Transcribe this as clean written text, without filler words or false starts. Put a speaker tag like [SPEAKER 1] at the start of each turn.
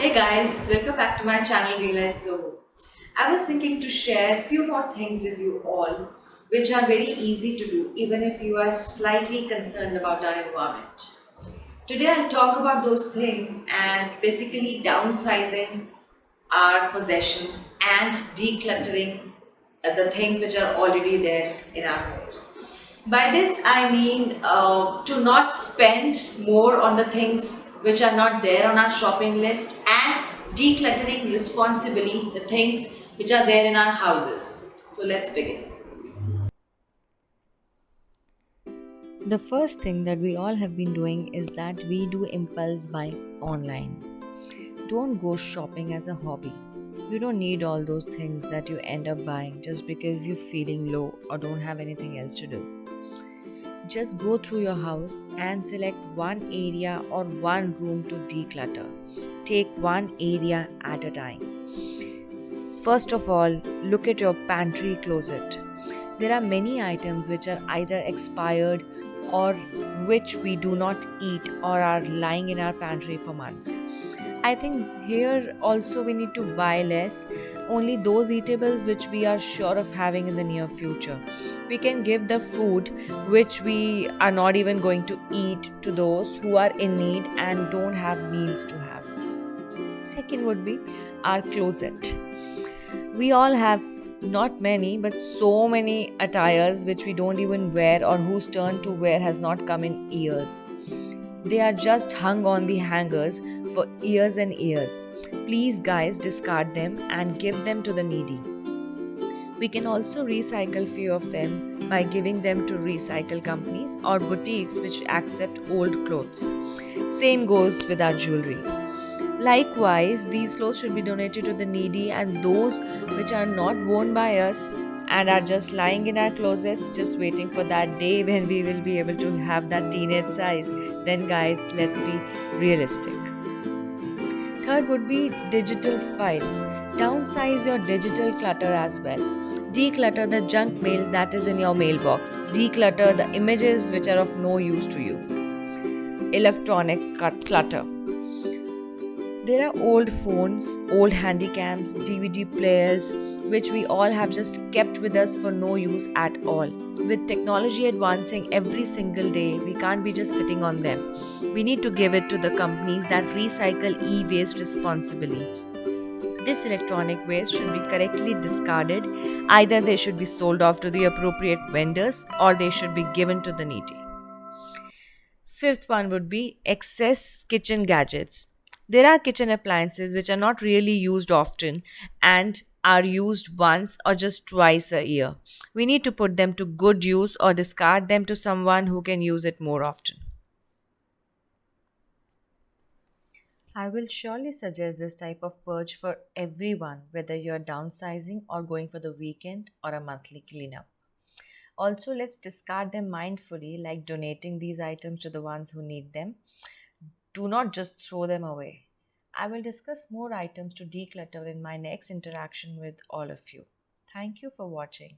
[SPEAKER 1] Hey guys, welcome back to my channel Realize So. I was thinking to share few more things with you all which are very easy to do even if you are slightly concerned about our environment. Today I'll talk about those things and basically downsizing our possessions and decluttering the things which are already there in our homes. By this, I mean to not spend more on the things which are not there on our shopping list and decluttering responsibly the things which are there in our houses. So, let's begin.
[SPEAKER 2] The first thing that we all have been doing is that we do impulse buying online. Don't go shopping as a hobby. You don't need all those things that you end up buying just because you're feeling low or don't have anything else to do. Just go through your house and select one area or one room to declutter. Take one area at a time. First of all, look at your pantry closet. There are many items which are either expired or which we do not eat or are lying in our pantry for months. I think here also we need to buy less, only those eatables which we are sure of having in the near future. We can give the food which we are not even going to eat to those who are in need and don't have meals to have. Second would be our closet. We all have not many, but so many attires which we don't even wear or whose turn to wear has not come in years. They are just hung on the hangers for years and years. Please, guys, discard them and give them to the needy. We can also recycle few of them by giving them to recycle companies or boutiques which accept old clothes. Same goes with our jewelry. Likewise, these clothes should be donated to the needy and those which are not worn by us and are just lying in our closets, just waiting for that day when we will be able to have that teenage size. Then, guys, let's be realistic. Third would be digital files. Downsize your digital clutter as well. Declutter the junk mails that is in your mailbox. Declutter the images which are of no use to you. Electronic clutter. There are old phones, old handycams, DVD players, which we all have just kept with us for no use at all. With technology advancing every single day, we can't be just sitting on them. We need to give it to the companies that recycle e waste responsibly. This electronic waste should be correctly discarded. Either they should be sold off to the appropriate vendors or they should be given to the needy. Fifth one would be excess kitchen gadgets. There are kitchen appliances which are not really used often and are used once or just twice a year. We need to put them to good use or discard them to someone who can use it more often. I will surely suggest this type of purge for everyone, whether you're downsizing or going for the weekend or a monthly cleanup. Also, let's discard them mindfully, like donating these items to the ones who need them. Do not just throw them away. I will discuss more items to declutter in my next interaction with all of you. Thank you for watching.